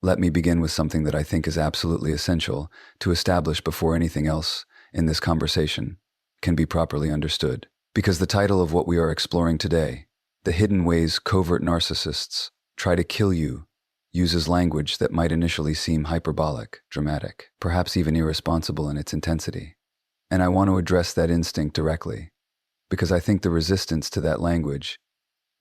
Let me begin with something that I think is absolutely essential to establish before anything else in this conversation can be properly understood. Because the title of what we are exploring today, The Hidden Ways Covert Narcissists Try to Kill You, uses language that might initially seem hyperbolic, dramatic, perhaps even irresponsible in its intensity. And I want to address that instinct directly, because I think the resistance to that language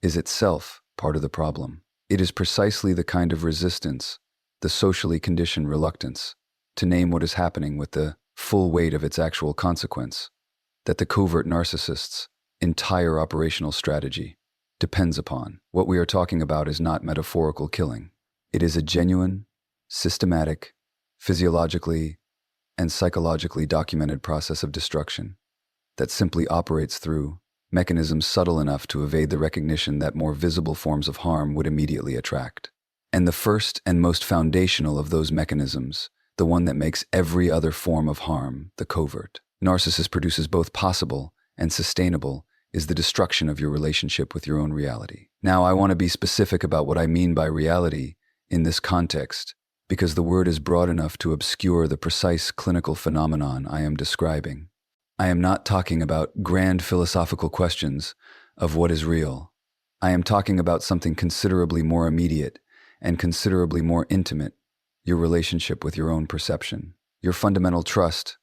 is itself part of the problem. It is precisely the kind of resistance, the socially conditioned reluctance, to name what is happening with the full weight of its actual consequence, that the covert narcissist's entire operational strategy depends upon. What we are talking about is not metaphorical killing. It is a genuine, systematic, physiologically and psychologically documented process of destruction that simply operates through mechanisms subtle enough to evade the recognition that more visible forms of harm would immediately attract. And the first and most foundational of those mechanisms, the one that makes every other form of harm, the covert narcissist produces both possible and sustainable, is the destruction of your relationship with your own reality. Now, I want to be specific about what I mean by reality in this context, because the word is broad enough to obscure the precise clinical phenomenon I am describing. I am not talking about grand philosophical questions of what is real. I am talking about something considerably more immediate and considerably more intimate, your relationship with your own perception, your fundamental trust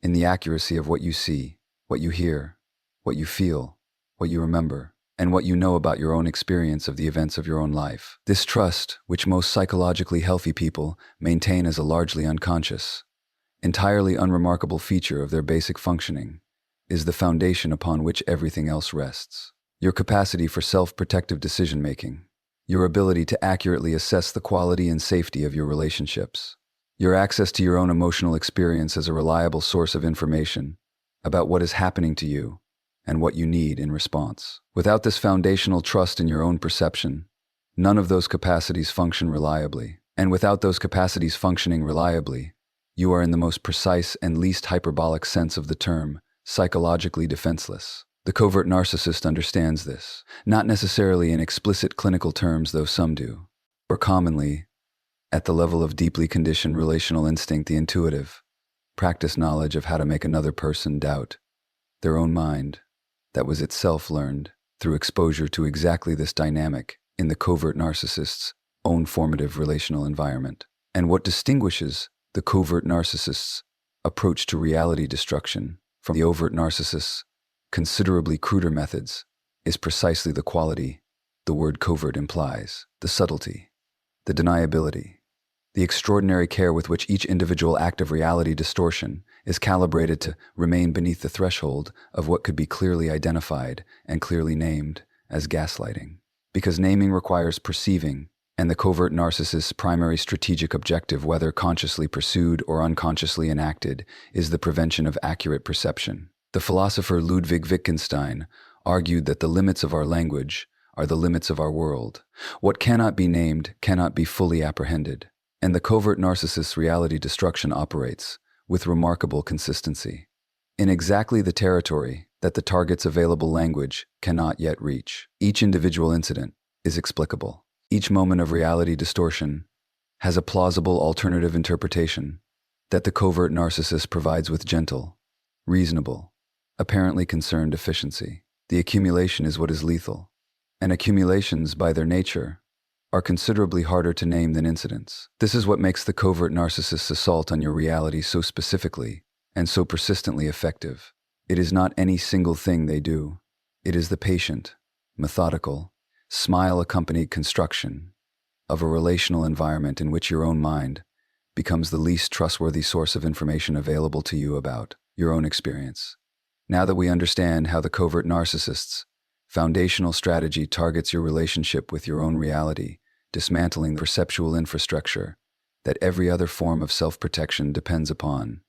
in the accuracy of what you see, what you hear, what you feel, what you remember, and what you know about your own experience of the events of your own life. This trust, which most psychologically healthy people maintain as a largely unconscious, entirely unremarkable feature of their basic functioning, is the foundation upon which everything else rests. Your capacity for self-protective decision-making, your ability to accurately assess the quality and safety of your relationships, your access to your own emotional experience as a reliable source of information about what is happening to you and what you need in response. Without this foundational trust in your own perception, none of those capacities function reliably. And without those capacities functioning reliably, you are in the most precise and least hyperbolic sense of the term, psychologically defenseless. The covert narcissist understands this, not necessarily in explicit clinical terms, though some do, or commonly, at the level of deeply conditioned relational instinct, the intuitive, practiced knowledge of how to make another person doubt their own mind, that was itself learned through exposure to exactly this dynamic in the covert narcissist's own formative relational environment. And what distinguishes the covert narcissist's approach to reality destruction from the overt narcissist's considerably cruder methods is precisely the quality the word covert implies, the subtlety, the deniability, the extraordinary care with which each individual act of reality distortion is calibrated to remain beneath the threshold of what could be clearly identified and clearly named as gaslighting. Because naming requires perceiving, and the covert narcissist's primary strategic objective, whether consciously pursued or unconsciously enacted, is the prevention of accurate perception. The philosopher Ludwig Wittgenstein argued that the limits of our language are the limits of our world. What cannot be named cannot be fully apprehended. And the covert narcissist's reality destruction operates with remarkable consistency in exactly the territory that the target's available language cannot yet reach. Each individual incident is explicable. Each moment of reality distortion has a plausible alternative interpretation that the covert narcissist provides with gentle, reasonable, apparently concerned efficiency. The accumulation is what is lethal, and accumulations, by their nature, are considerably harder to name than incidents. This is what makes the covert narcissist's assault on your reality so specifically and so persistently effective. It is not any single thing they do. It is the patient, methodical, smile-accompanied construction of a relational environment in which your own mind becomes the least trustworthy source of information available to you about your own experience. Now that we understand how the covert narcissist's foundational strategy targets your relationship with your own reality, dismantling the perceptual infrastructure that every other form of self-protection depends upon,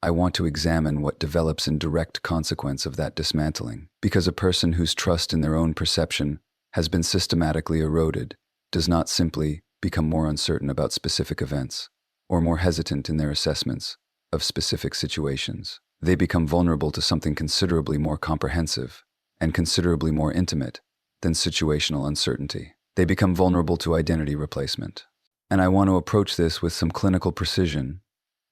I want to examine what develops in direct consequence of that dismantling. Because a person whose trust in their own perception has been systematically eroded does not simply become more uncertain about specific events or more hesitant in their assessments of specific situations. They become vulnerable to something considerably more comprehensive and considerably more intimate than situational uncertainty. They become vulnerable to identity replacement. And I want to approach this with some clinical precision,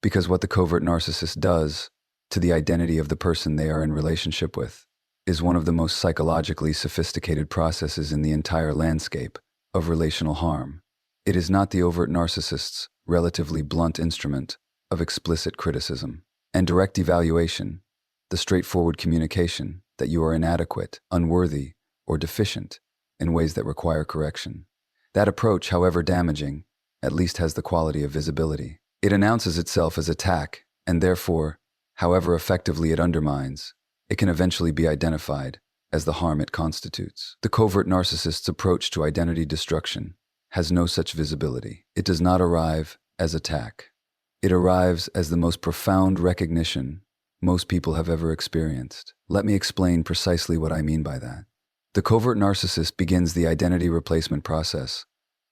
because what the covert narcissist does to the identity of the person they are in relationship with is one of the most psychologically sophisticated processes in the entire landscape of relational harm. It is not the overt narcissist's relatively blunt instrument of explicit criticism and direct evaluation, the straightforward communication that you are inadequate, unworthy, or deficient in ways that require correction. That approach, however damaging, at least has the quality of visibility. It announces itself as attack, and therefore, however effectively it undermines, it can eventually be identified as the harm it constitutes. The covert narcissist's approach to identity destruction has no such visibility. It does not arrive as attack. It arrives as the most profound recognition most people have ever experienced. Let me explain precisely what I mean by that. The covert narcissist begins the identity replacement process,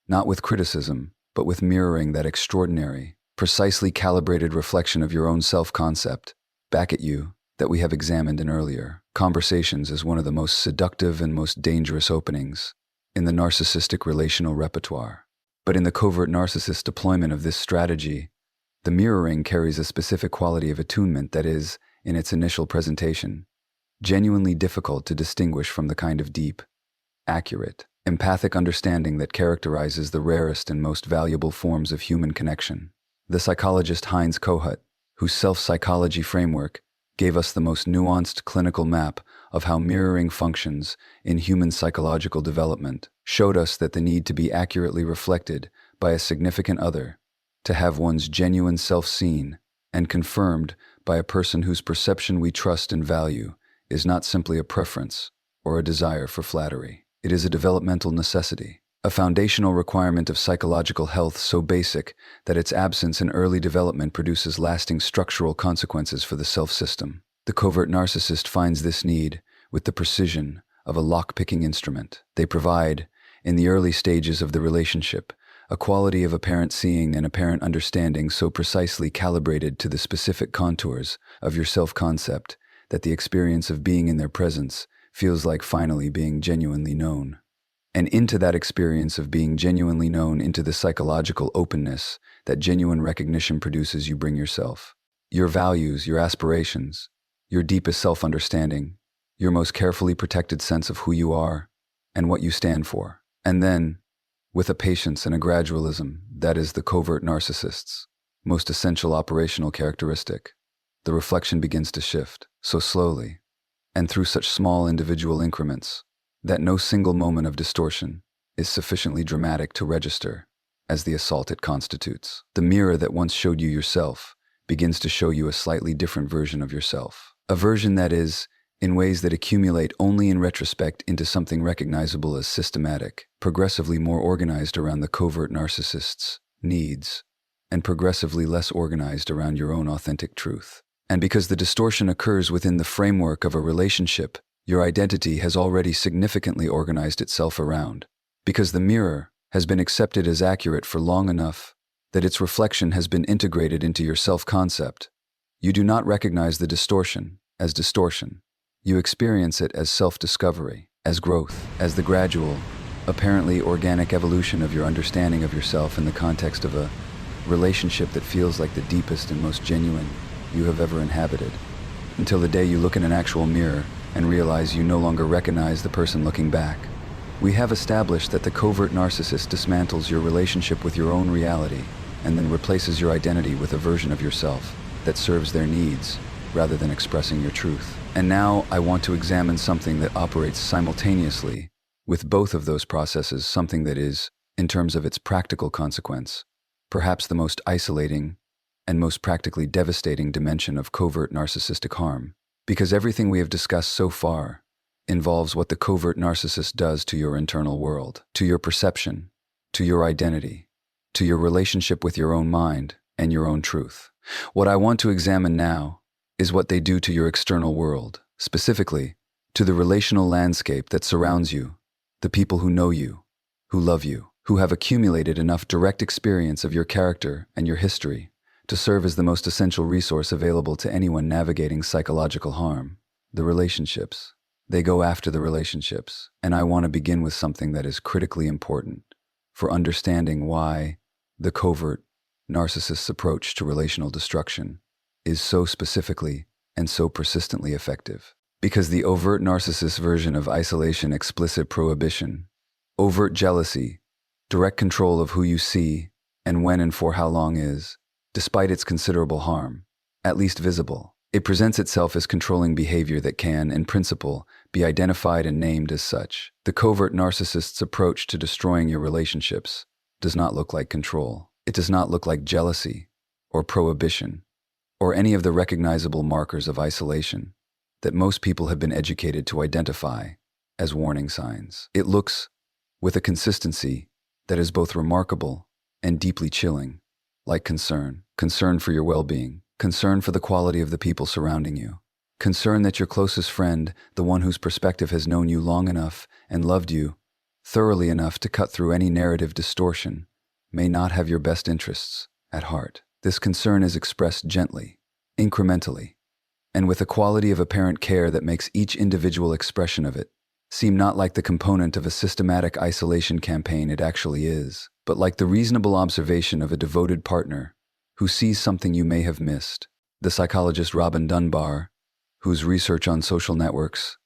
not with criticism, but with mirroring that extraordinary, precisely calibrated reflection of your own self-concept back at you that we have examined in earlier conversations as one of the most seductive and most dangerous openings in the narcissistic relational repertoire. But in the covert narcissist deployment of this strategy, the mirroring carries a specific quality of attunement that is, in its initial presentation, genuinely difficult to distinguish from the kind of deep, accurate, empathic understanding that characterizes the rarest and most valuable forms of human connection. The psychologist Heinz Kohut, whose self-psychology framework gave us the most nuanced clinical map of how mirroring functions in human psychological development, showed us that the need to be accurately reflected by a significant other, to have one's genuine self seen and confirmed by a person whose perception we trust and value, is not simply a preference or a desire for flattery. It is a developmental necessity, a foundational requirement of psychological health so basic that its absence in early development produces lasting structural consequences for the self-system. The covert narcissist finds this need with the precision of a lock-picking instrument. They provide, in the early stages of the relationship, a quality of apparent seeing and apparent understanding so precisely calibrated to the specific contours of your self-concept that the experience of being in their presence feels like finally being genuinely known. And into that experience of being genuinely known, into the psychological openness that genuine recognition produces, you bring yourself, your values, your aspirations, your deepest self-understanding, your most carefully protected sense of who you are and what you stand for. And then, with a patience and a gradualism that is the covert narcissist's most essential operational characteristic, the reflection begins to shift, so slowly, and through such small individual increments, that no single moment of distortion is sufficiently dramatic to register as the assault it constitutes. The mirror that once showed you yourself begins to show you a slightly different version of yourself. A version that is, in ways that accumulate only in retrospect, into something recognizable as systematic, progressively more organized around the covert narcissist's needs, and progressively less organized around your own authentic truth. And because the distortion occurs within the framework of a relationship, your identity has already significantly organized itself around, because the mirror has been accepted as accurate for long enough that its reflection has been integrated into your self-concept. You do not recognize the distortion as distortion. You experience it as self-discovery, as growth, as the gradual, apparently organic evolution of your understanding of yourself in the context of a relationship that feels like the deepest and most genuine you have ever inhabited, until the day you look in an actual mirror and realize you no longer recognize the person looking back. We have established that the covert narcissist dismantles your relationship with your own reality and then replaces your identity with a version of yourself that serves their needs rather than expressing your truth. And now I want to examine something that operates simultaneously with both of those processes, something that is, in terms of its practical consequence, perhaps the most isolating and most practically devastating dimension of covert narcissistic harm. Because everything we have discussed so far involves what the covert narcissist does to your internal world, to your perception, to your identity, to your relationship with your own mind and your own truth. What I want to examine now is what they do to your external world, specifically to the relational landscape that surrounds you, the people who know you, who love you, who have accumulated enough direct experience of your character and your history to serve as the most essential resource available to anyone navigating psychological harm. The relationships. They go after the relationships, and I want to begin with something that is critically important for understanding why The covert narcissist's approach to relational destruction is so specifically and so persistently effective. Because the overt narcissist version of isolation, explicit prohibition, overt jealousy, direct control of who you see and when and for how long is, despite its considerable harm, at least visible, it presents itself as controlling behavior that can, in principle, be identified and named as such. The covert narcissist's approach to destroying your relationships does not look like control. It does not look like jealousy or prohibition or any of the recognizable markers of isolation that most people have been educated to identify as warning signs. It looks with a consistency that is both remarkable and deeply chilling, like concern for your well-being, concern for the quality of the people surrounding you, concern that your closest friend, the one whose perspective has known you long enough and loved you thoroughly enough to cut through any narrative distortion, may not have your best interests at heart. This concern is expressed gently, incrementally, and with a quality of apparent care that makes each individual expression of it seem not like the component of a systematic isolation campaign it actually is, but like the reasonable observation of a devoted partner who sees something you may have missed. The psychologist Robin Dunbar, whose research on social networks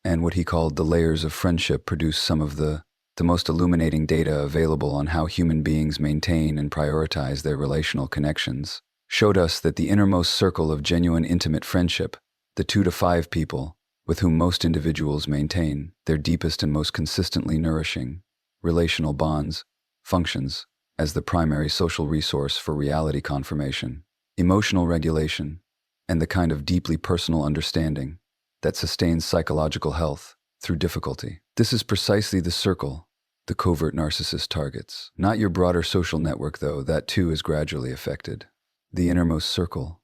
and what he called the layers of friendship produced some of the most illuminating data available on how human beings maintain and prioritize their relational connections, showed us that the innermost circle of genuine intimate friendship, the 2 to 5 people with whom most individuals maintain their deepest and most consistently nourishing relational bonds, functions as the primary social resource for reality confirmation, emotional regulation, and the kind of deeply personal understanding that sustains psychological health through difficulty. This is precisely the circle the covert narcissist targets. Not your broader social network, though, that too is gradually affected. The innermost circle.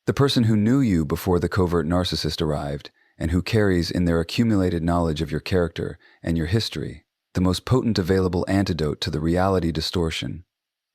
The person who knew you before the covert narcissist arrived and who carries in their accumulated knowledge of your character and your history the most potent available antidote to the reality distortion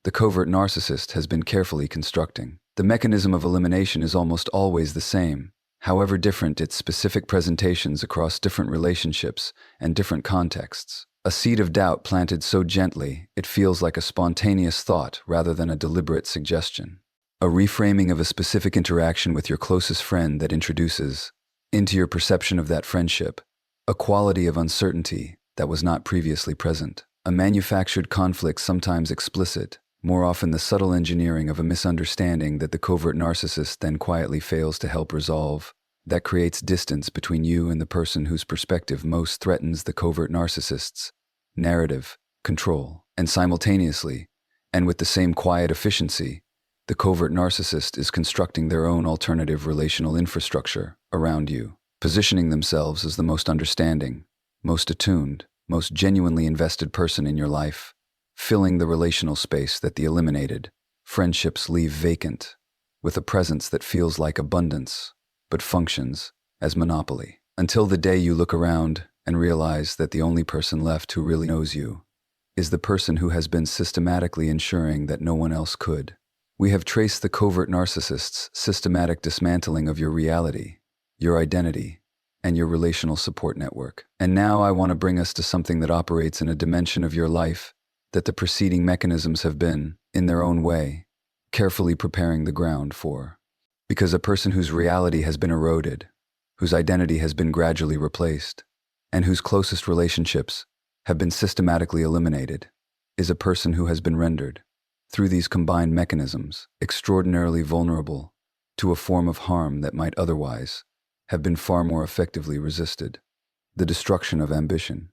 the covert narcissist has been carefully constructing. The mechanism of elimination is almost always the same, however different its specific presentations across different relationships and different contexts. A seed of doubt planted so gently it feels like a spontaneous thought rather than a deliberate suggestion. A reframing of a specific interaction with your closest friend that introduces, into your perception of that friendship, a quality of uncertainty that was not previously present. A manufactured conflict, sometimes explicit, more often the subtle engineering of a misunderstanding that the covert narcissist then quietly fails to help resolve, that creates distance between you and the person whose perspective most threatens the covert narcissist's narrative, control, and simultaneously, and with the same quiet efficiency, the covert narcissist is constructing their own alternative relational infrastructure around you, positioning themselves as the most understanding, most attuned, most genuinely invested person in your life, filling the relational space that the eliminated friendships leave vacant, with a presence that feels like abundance, but functions as monopoly. Until the day you look around and realize that the only person left who really knows you is the person who has been systematically ensuring that no one else could. We have traced the covert narcissist's systematic dismantling of your reality, your identity, and your relational support network. And now I want to bring us to something that operates in a dimension of your life that the preceding mechanisms have been, in their own way, carefully preparing the ground for. Because a person whose reality has been eroded, whose identity has been gradually replaced, and whose closest relationships have been systematically eliminated, is a person who has been rendered, through these combined mechanisms, extraordinarily vulnerable to a form of harm that might otherwise have been far more effectively resisted, the destruction of ambition.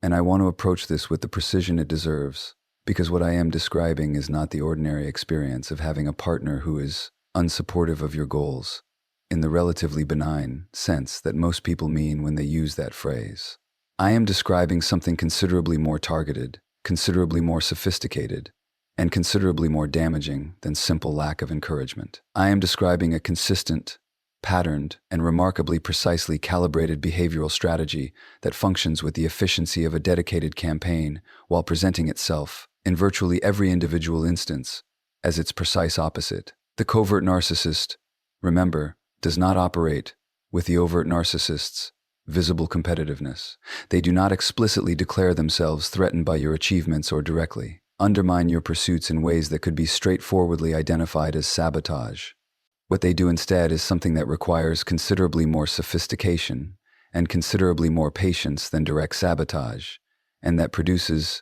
And I want to approach this with the precision it deserves, because what I am describing is not the ordinary experience of having a partner who is unsupportive of your goals, in the relatively benign sense that most people mean when they use that phrase. I am describing something considerably more targeted, considerably more sophisticated, and considerably more damaging than simple lack of encouragement. I am describing a consistent, patterned, and remarkably precisely calibrated behavioral strategy that functions with the efficiency of a dedicated campaign while presenting itself, in virtually every individual instance, as its precise opposite. The covert narcissist, remember, does not operate with the overt narcissist's visible competitiveness. They do not explicitly declare themselves threatened by your achievements or directly. undermine your pursuits in ways that could be straightforwardly identified as sabotage. What they do instead is something that requires considerably more sophistication and considerably more patience than direct sabotage, and that produces,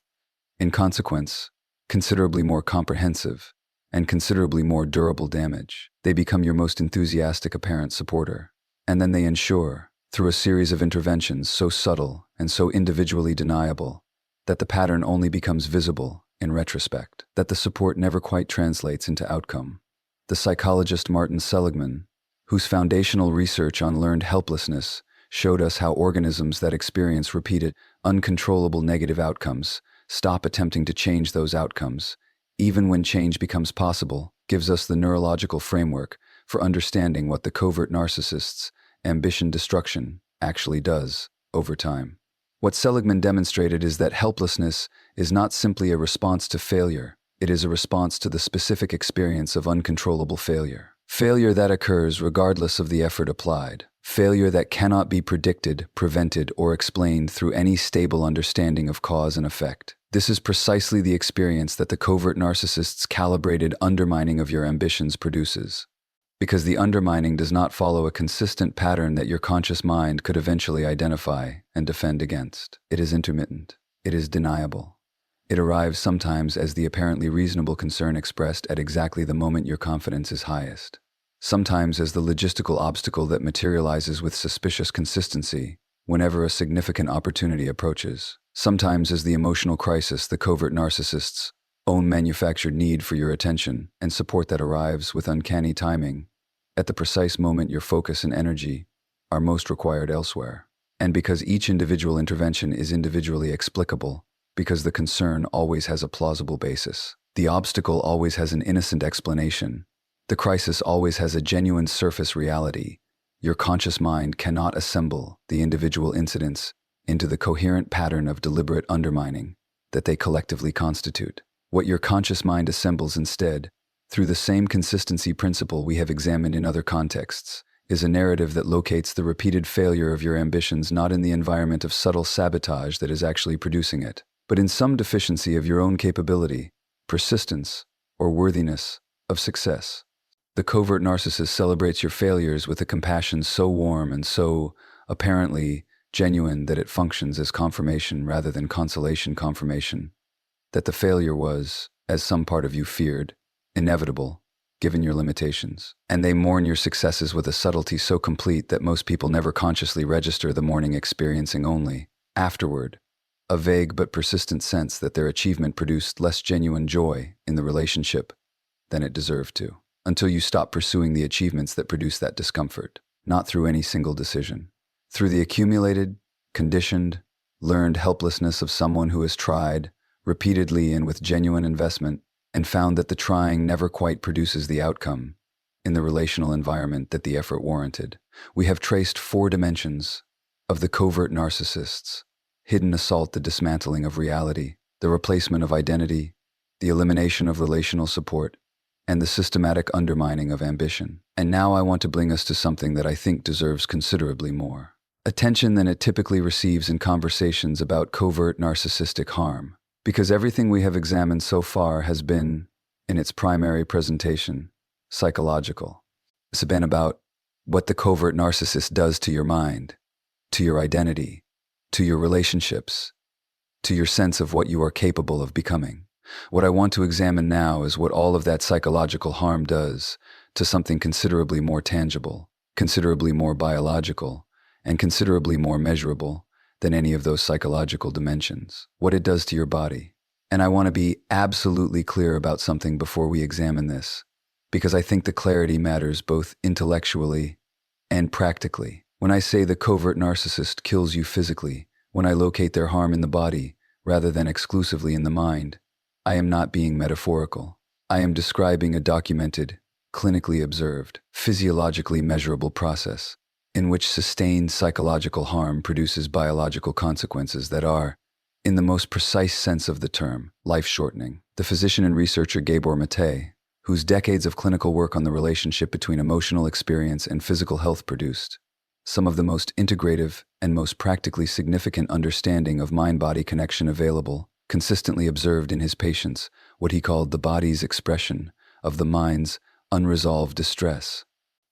in consequence, considerably more comprehensive and considerably more durable damage. They become your most enthusiastic apparent supporter, and then they ensure, through a series of interventions so subtle and so individually deniable, that the pattern only becomes visible in retrospect, that the support never quite translates into outcome. The psychologist Martin Seligman, whose foundational research on learned helplessness showed us how organisms that experience repeated, uncontrollable negative outcomes stop attempting to change those outcomes, even when change becomes possible, gives us the neurological framework for understanding what the covert narcissists' ambition destruction actually does over time. What Seligman demonstrated is that helplessness is not simply a response to failure, it is a response to the specific experience of uncontrollable failure. Failure that occurs regardless of the effort applied. Failure that cannot be predicted, prevented, or explained through any stable understanding of cause and effect. This is precisely the experience that the covert narcissist's calibrated undermining of your ambitions produces. Because the undermining does not follow a consistent pattern that your conscious mind could eventually identify and defend against. It is intermittent. It is deniable. It arrives sometimes as the apparently reasonable concern expressed at exactly the moment your confidence is highest. Sometimes as the logistical obstacle that materializes with suspicious consistency whenever a significant opportunity approaches. Sometimes as the emotional crisis the covert narcissist's own manufactured need for your attention and support that arrives with uncanny timing at the precise moment your focus and energy are most required elsewhere. And because each individual intervention is individually explicable, because the concern always has a plausible basis, the obstacle always has an innocent explanation, the crisis always has a genuine surface reality, your conscious mind cannot assemble the individual incidents into the coherent pattern of deliberate undermining that they collectively constitute. What your conscious mind assembles instead, through the same consistency principle we have examined in other contexts, is a narrative that locates the repeated failure of your ambitions not in the environment of subtle sabotage that is actually producing it, but in some deficiency of your own capability, persistence, or worthiness of success. The covert narcissist celebrates your failures with a compassion so warm and so apparently genuine that it functions as confirmation rather than consolation confirmation, that the failure was, as some part of you feared, inevitable, given your limitations. And they mourn your successes with a subtlety so complete that most people never consciously register the mourning, experiencing only, afterward, a vague but persistent sense that their achievement produced less genuine joy in the relationship than it deserved to, until you stop pursuing the achievements that produce that discomfort, not through any single decision, through the accumulated, conditioned, learned helplessness of someone who has tried, repeatedly and with genuine investment, and found that the trying never quite produces the outcome in the relational environment that the effort warranted. We have traced 4 dimensions of the covert narcissists: hidden assault, the dismantling of reality, the replacement of identity, the elimination of relational support, and the systematic undermining of ambition. And now I want to bring us to something that I think deserves considerably more attention than it typically receives in conversations about covert narcissistic harm. Because everything we have examined so far has been, in its primary presentation, psychological. It's been about what the covert narcissist does to your mind, to your identity, to your relationships, to your sense of what you are capable of becoming. What I want to examine now is what all of that psychological harm does to something considerably more tangible, considerably more biological, and considerably more measurable than any of those psychological dimensions, what it does to your body. And I want to be absolutely clear about something before we examine this, because I think the clarity matters both intellectually and practically. When I say the covert narcissist kills you physically, when I locate their harm in the body rather than exclusively in the mind, I am not being metaphorical. I am describing a documented, clinically observed, physiologically measurable process in which sustained psychological harm produces biological consequences that are, in the most precise sense of the term, life-shortening. The physician and researcher Gabor Maté, whose decades of clinical work on the relationship between emotional experience and physical health produced some of the most integrative and most practically significant understanding of mind-body connection available, consistently observed in his patients what he called the body's expression of the mind's unresolved distress.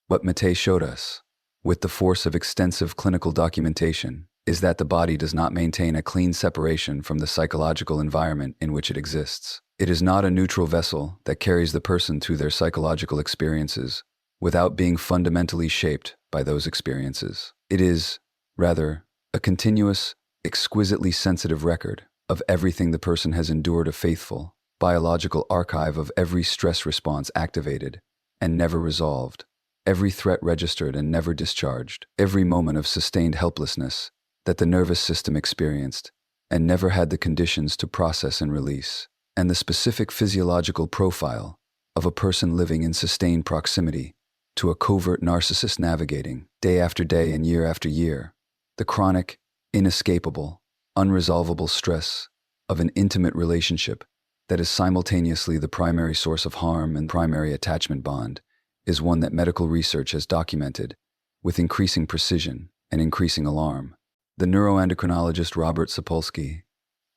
What Maté showed us, with the force of extensive clinical documentation, is that the body does not maintain a clean separation from the psychological environment in which it exists. It is not a neutral vessel that carries the person through their psychological experiences without being fundamentally shaped by those experiences. It is, rather, a continuous, exquisitely sensitive record of everything the person has endured, a faithful, biological archive of every stress response activated and never resolved, every threat registered and never discharged, every moment of sustained helplessness that the nervous system experienced and never had the conditions to process and release, and the specific physiological profile of a person living in sustained proximity to a covert narcissist, navigating, day after day and year after year, the chronic, inescapable, unresolvable stress of an intimate relationship that is simultaneously the primary source of harm and primary attachment bond, is one that medical research has documented with increasing precision and increasing alarm. The neuroendocrinologist Robert Sapolsky,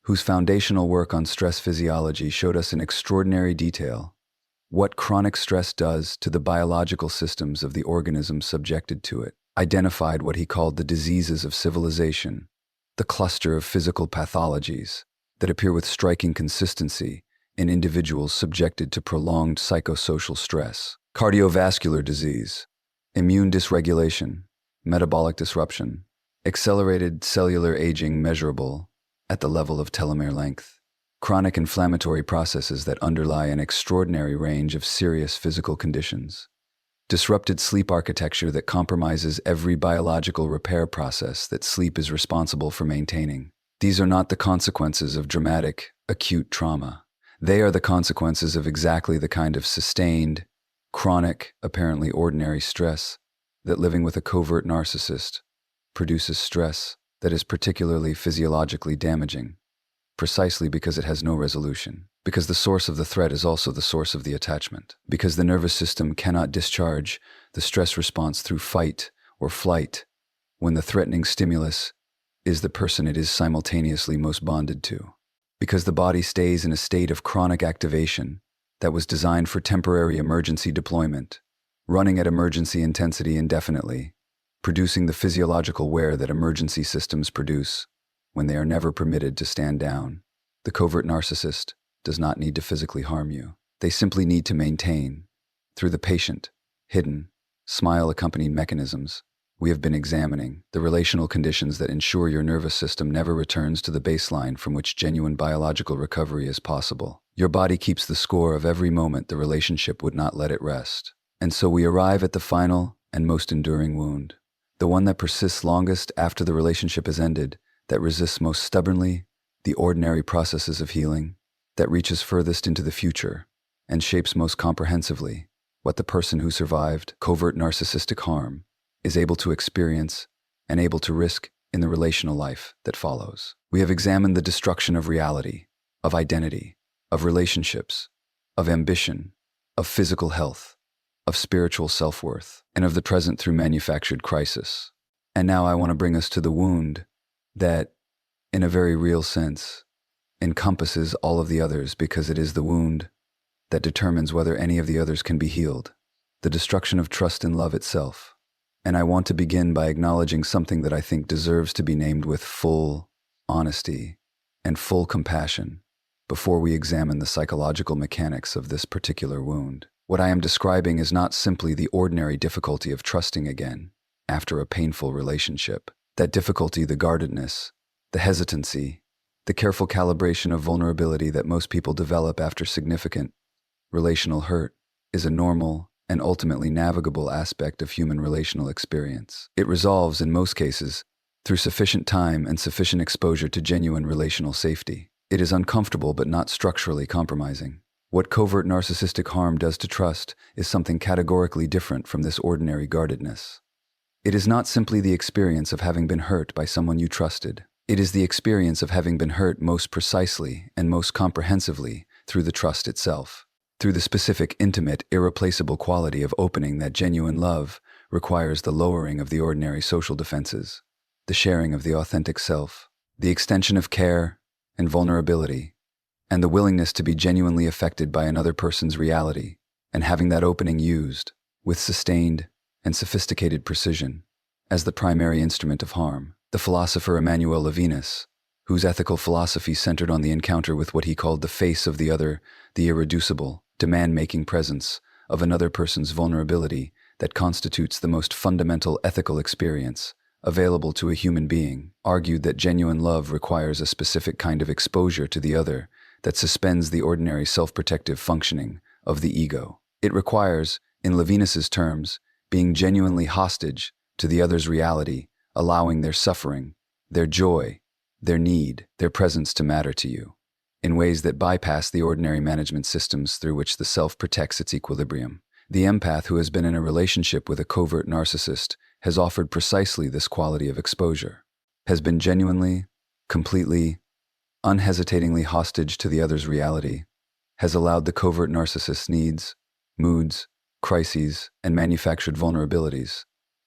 whose foundational work on stress physiology showed us in extraordinary detail what chronic stress does to the biological systems of the organism subjected to it, identified what he called the diseases of civilization, the cluster of physical pathologies that appear with striking consistency in individuals subjected to prolonged psychosocial stress: cardiovascular disease, immune dysregulation, metabolic disruption, accelerated cellular aging measurable at the level of telomere length, chronic inflammatory processes that underlie an extraordinary range of serious physical conditions, disrupted sleep architecture that compromises every biological repair process that sleep is responsible for maintaining. These are not the consequences of dramatic, acute trauma. They are the consequences of exactly the kind of sustained, chronic, apparently ordinary stress that living with a covert narcissist produces, stress that is particularly physiologically damaging, precisely because it has no resolution, because the source of the threat is also the source of the attachment, because the nervous system cannot discharge the stress response through fight or flight when the threatening stimulus is the person it is simultaneously most bonded to, because the body stays in a state of chronic activation that was designed for temporary emergency deployment, running at emergency intensity indefinitely, producing the physiological wear that emergency systems produce when they are never permitted to stand down. The covert narcissist does not need to physically harm you. They simply need to maintain, through the patient, hidden, smile-accompanied mechanisms we have been examining, the relational conditions that ensure your nervous system never returns to the baseline from which genuine biological recovery is possible. Your body keeps the score of every moment the relationship would not let it rest. And so we arrive at the final and most enduring wound, the one that persists longest after the relationship has ended, that resists most stubbornly the ordinary processes of healing, that reaches furthest into the future and shapes most comprehensively what the person who survived covert narcissistic harm is able to experience and able to risk in the relational life that follows. We have examined the destruction of reality, of identity, of relationships, of ambition, of physical health, of spiritual self-worth, and of the present through manufactured crisis. And now I want to bring us to the wound that, in a very real sense, encompasses all of the others, because it is the wound that determines whether any of the others can be healed, the destruction of trust in love itself. And I want to begin by acknowledging something that I think deserves to be named with full honesty and full compassion before we examine the psychological mechanics of this particular wound. What I am describing is not simply the ordinary difficulty of trusting again after a painful relationship. That difficulty, the guardedness, the hesitancy, the careful calibration of vulnerability that most people develop after significant relational hurt, is a normal and ultimately navigable aspect of human relational experience. It resolves, in most cases, through sufficient time and sufficient exposure to genuine relational safety. It is uncomfortable but not structurally compromising. What covert narcissistic harm does to trust is something categorically different from this ordinary guardedness. It is not simply the experience of having been hurt by someone you trusted. It is the experience of having been hurt most precisely and most comprehensively through the trust itself. Through the specific, intimate, irreplaceable quality of opening that genuine love requires the lowering of the ordinary social defenses, the sharing of the authentic self, the extension of care and vulnerability, and the willingness to be genuinely affected by another person's reality, and having that opening used, with sustained and sophisticated precision, as the primary instrument of harm. The philosopher Emmanuel Levinas, whose ethical philosophy centered on the encounter with what he called the face of the other, the irreducible, demand-making presence of another person's vulnerability that constitutes the most fundamental ethical experience available to a human being, argued that genuine love requires a specific kind of exposure to the other that suspends the ordinary self-protective functioning of the ego. It requires, in Levinas's terms, being genuinely hostage to the other's reality, allowing their suffering, their joy, their need, their presence to matter to you, in ways that bypass the ordinary management systems through which the self protects its equilibrium. The empath who has been in a relationship with a covert narcissist has offered precisely this quality of exposure, has been genuinely, completely, unhesitatingly hostage to the other's reality, has allowed the covert narcissist's needs, moods, crises, and manufactured vulnerabilities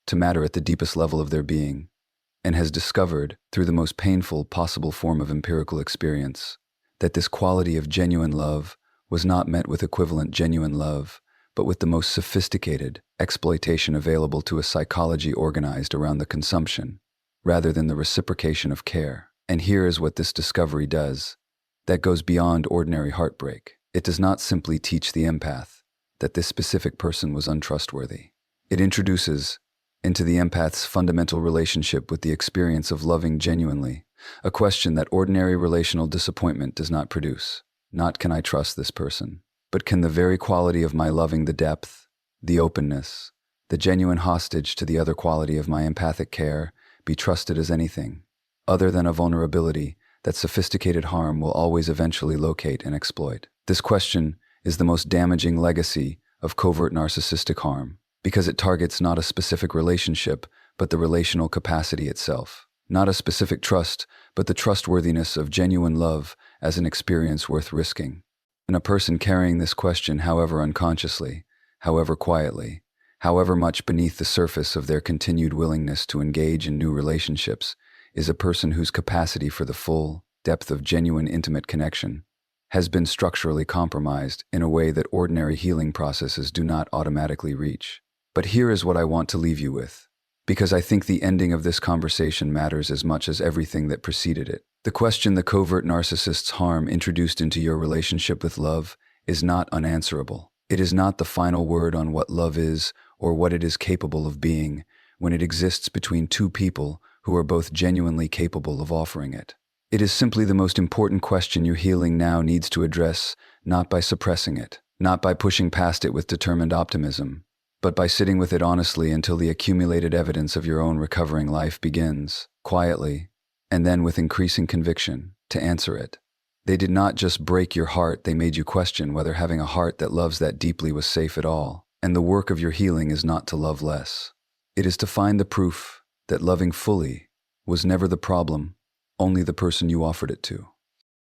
to matter at the deepest level of their being, and has discovered, through the most painful possible form of empirical experience, that this quality of genuine love was not met with equivalent genuine love, but with the most sophisticated exploitation available to a psychology organized around the consumption, rather than the reciprocation of care. And here is what this discovery does, that goes beyond ordinary heartbreak. It does not simply teach the empath that this specific person was untrustworthy. It introduces into the empath's fundamental relationship with the experience of loving genuinely, a question that ordinary relational disappointment does not produce. Not can I trust this person, but can the very quality of my loving, the depth, the openness, the genuine hostage to the other quality of my empathic care, be trusted as anything other than a vulnerability that sophisticated harm will always eventually locate and exploit? This question is the most damaging legacy of covert narcissistic harm, because it targets not a specific relationship, but the relational capacity itself. Not a specific trust, but the trustworthiness of genuine love as an experience worth risking. And a person carrying this question, however unconsciously, however quietly, however much beneath the surface of their continued willingness to engage in new relationships, is a person whose capacity for the full depth of genuine intimate connection has been structurally compromised in a way that ordinary healing processes do not automatically reach. But here is what I want to leave you with, because I think the ending of this conversation matters as much as everything that preceded it. The question the covert narcissist's harm introduced into your relationship with love is not unanswerable. It is not the final word on what love is or what it is capable of being when it exists between two people who are both genuinely capable of offering it. It is simply the most important question your healing now needs to address, not by suppressing it, not by pushing past it with determined optimism, but by sitting with it honestly until the accumulated evidence of your own recovering life begins, quietly, and then with increasing conviction, to answer it. They did not just break your heart, they made you question whether having a heart that loves that deeply was safe at all. And the work of your healing is not to love less. It is to find the proof that loving fully was never the problem, only the person you offered it to.